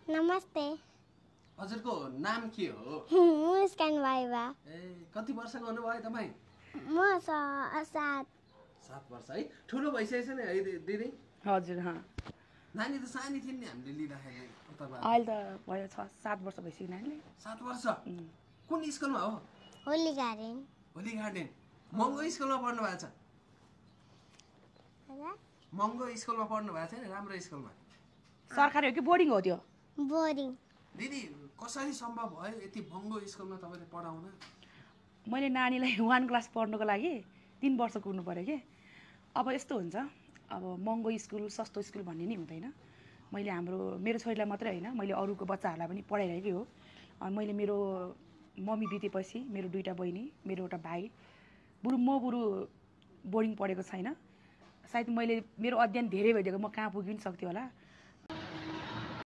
नमस्ते। हजुरको नाम के हो? मुस्कान बाइबा। कति वर्षको हुनुभयो तपाईँ? म 7 वर्ष है। ठुलो भइसकेछ नि है दिदी? हजुर। नानी त सानी थिइन् नि हामीले लिँदाखेरि। अहिले त भयो 6-7 वर्ष भइसक्यो नानीले। 7 वर्ष? कुन स्कुलमा हो? होली गार्डन। होली गार्डन। महँगो स्कुलमा पढ्नु भएको छ? महँगो स्कुलमा पढ्नु भएको छैन? राम्रो स्कुलमा? सरकारी हो कि बोर्डिङ हो त्यो? बोर्डिङ। दिदी कसरी सम्भव भयो यति महँगो स्कुलमा तपाईँले पढाउन? मैले नानीलाई 1 क्लास पढ्नुको लागि 3 वर्ष कुर्नु पर्यो कि। अब यस्तो हुन्छ, अब महँगो स्कुल सस्तो स्कुल भन्ने नि हुँदैन। मैले मेरो छोरीलाई मात्रै होइन, मैले अरूको बच्चाहरूलाई पनि पढाइरहेकै हो। मैले मेरो मम्मी बितेपछि मेरो 2टा बहिनी, मेरो एउटा भाइ, म बोर्डिङ पढेको छैन। सायद मेरो अध्ययन धेरै भइदिएको म कहाँ पुग्नु सक्थ्यो होला।